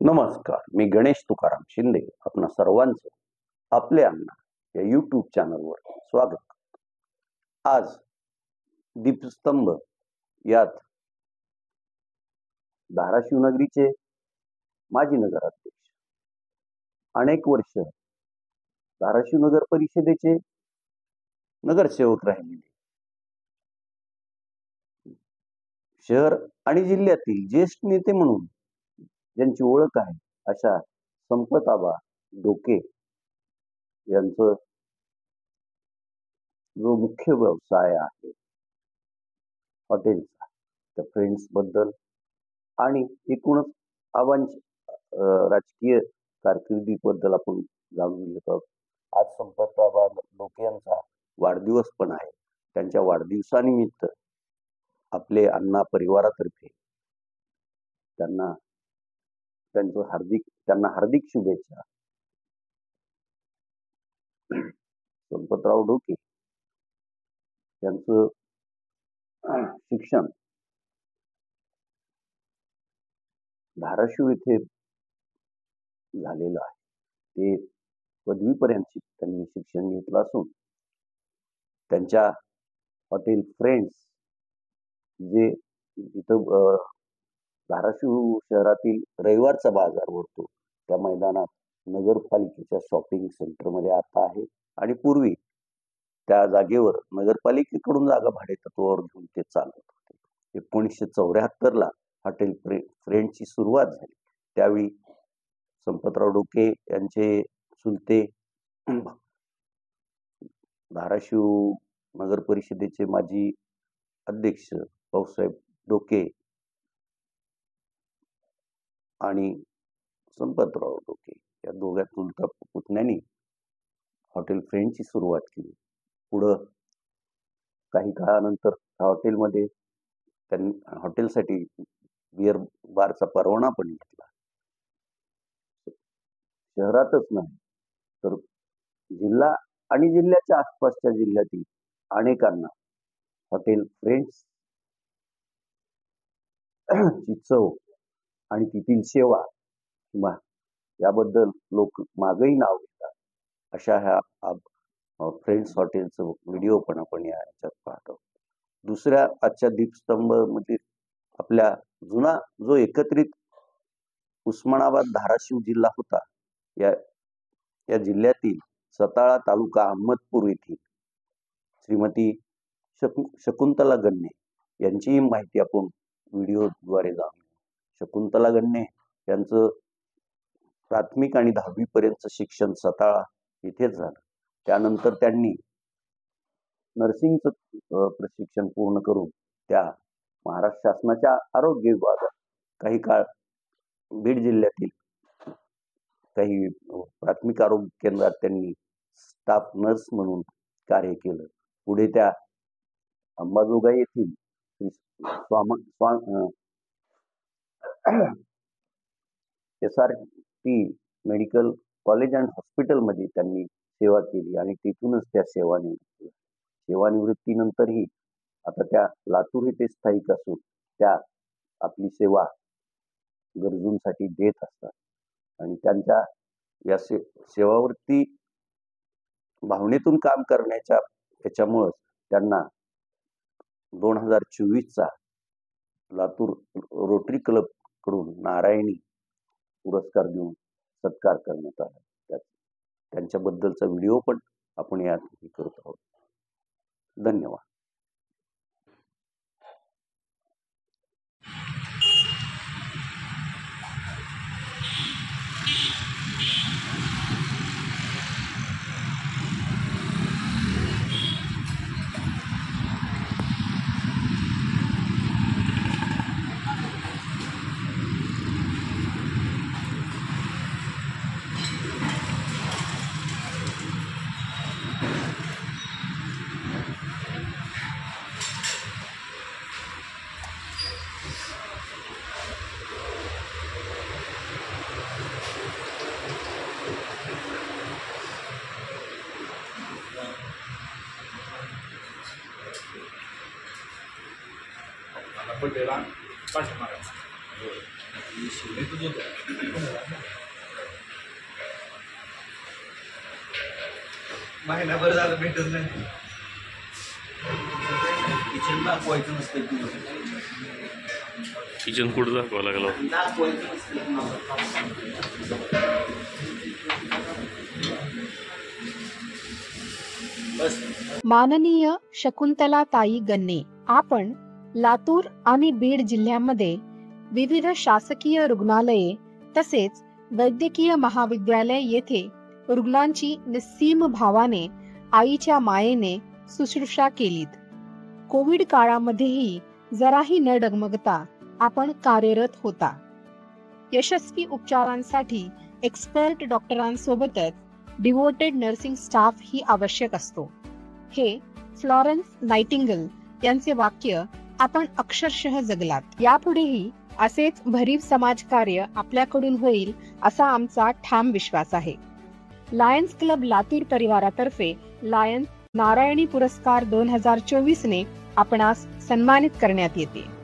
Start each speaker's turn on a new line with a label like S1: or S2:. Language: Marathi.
S1: नमस्कार, मी गणेश तुकाराम शिंदे आपणा सर्वांचं आपले अण्णा या यूट्यूब चॅनलवर स्वागत करतो. आज दीपस्तंभ यात धाराशिव नगरीचे माजी नगराध्यक्ष, अनेक वर्ष धाराशिव नगर परिषदेचे नगरसेवक राहिलेले, शहर आणि जिल्ह्यातील ज्येष्ठ नेते म्हणून ज्यांची ओळख आहे अशा संपतआबा डोके यांचं जो मुख्य व्यवसाय आहे हॉटेलचा, त्या फ्रेंड्स बद्दल आणि एकूणच आबांच्या राजकीय कारकिर्दीबद्दल आपण जाणून घेत आहोत. आज संपतआबा डोके यांचा वाढदिवस पण आहे. त्यांच्या वाढदिवसानिमित्त आपले अण्णा परिवारातर्फे त्यांना हार्दिक शुभेच्छा. संपतराव डोके यांचं शिक्षण धाराशिव येथे झालेलं आहे. ते पदवीपर्यंत त्यांनी शिक्षण घेतलं असून त्यांच्या हॉटेल फ्रेंड्स जे इथं धाराशिव शहरातील रविवारचा बाजार भरतो त्या मैदानात नगरपालिकेच्या शॉपिंग सेंटरमध्ये आता आहे आणि पूर्वी त्या जागेवर नगरपालिकेकडून जागा भाडेतत्वावर घेऊन ते चालवत होते. 1974 हॉटेल फ्रेंडची सुरुवात झाली. त्यावेळी संपतराव डोके यांचे चुलते धाराशिव नगर परिषदेचे माजी अध्यक्ष भाऊसाहेब डोके आणि संपतराव डोके या दोघा चुलता पुतण्यांनी हॉटेल फ्रेंडची सुरुवात केली. पुढं काही काळानंतर हॉटेलमध्ये त्यांनी हॉटेलसाठी बिअर बारचा परवाना पण घेतला. शहरातच नाही तर जिल्हा आणि जिल्ह्याच्या आसपासच्या जिल्ह्यातील अनेकांना हॉटेल फ्रेंड्स ची चव आणि तिथील सेवा किंवा याबद्दल लोक मागही नाव घेतात. अशा ह्या फ्रेंड्स हॉटेलचं व्हिडिओ पण आपण याच्यात पाहतो. दुसऱ्या आजच्या दीपस्तंभ मध्ये आपल्या जुना जो एकत्रित उस्मानाबाद धाराशिव जिल्हा होता, या जिल्ह्यातील सताळा तालुका अहमदपूर येथील श्रीमती शकुंतला गण्णे यांची माहिती आपण व्हिडिओद्वारे जाणून. शकुंतला गण्णे यांचं प्राथमिक आणि 10वी पर्यंत शिक्षण सताळा इथेच झालं. त्यानंतर त्यांनी नर्सिंगचं प्रशिक्षण पूर्ण करून त्या महाराष्ट्र शासनाच्या आरोग्य विभागात काही काळ बीड जिल्ह्यातील काही प्राथमिक आरोग्य केंद्रात त्यांनी स्टाफ नर्स म्हणून कार्य केलं. पुढे त्या अंबाजोगाई येथील SRT मेडिकल कॉलेज अँड हॉस्पिटलमध्ये त्यांनी सेवा केली आणि तिथूनच त्या सेवानिवृत्तीनंतरही आता त्या लातूर येथे स्थायिक असून त्या आपली सेवा गरजूंसाठी देत असतात. आणि त्यांच्या या सेवावृत्ती भावनेतून काम करण्याच्या त्याच्यामुळं त्यांना 2024चा लातूर रोटरी क्लब कडून नारायणी पुरस्कार देऊन सत्कार करण्यात आला. त्यांच्याबद्दलचा व्हिडिओ पण आपण यात करत आहोत. धन्यवाद.
S2: आपण त्याला पाठीमागा महिनाभर झालं भेटत नाही. किचन दाखवायचं नसतं
S3: किचन कुठं दाखवावं लागलं
S2: दाखवायचं नसतं.
S4: माननीय शकुंतलाताई गन्ने, आपण लातूर आणि बीड जिल्ह्यामध्ये विविध शासकीय रुग्णालये तसेच वैद्यकीय महाविद्यालय येथे रुग्णांची निस्सीम भावाने आईच्या मायेने शुश्रूषा केलीत. कोविड काळामध्येही जराही न डगमगता आपण कार्यरत होता. यशस्वी उपचारांसाठी एक्सपर्ट डॉक्टरांसोबतच डिवोटेड नर्सिंग स्टाफ ही आवश्यक असतो. हे फ्लॉरेन्स नाइटिंगेल यांचे वाक्य आपण अक्षरशः जगलात. यापुढेही असेच भरीव समाजकार्य आपल्याकडून होईल असा आमचा ठाम विश्वास आहे. लायन्स क्लब लातूर परिवारातर्फे लायन्स नारायणी पुरस्कार 2024 ने आपणास सन्मानित करण्यात येते.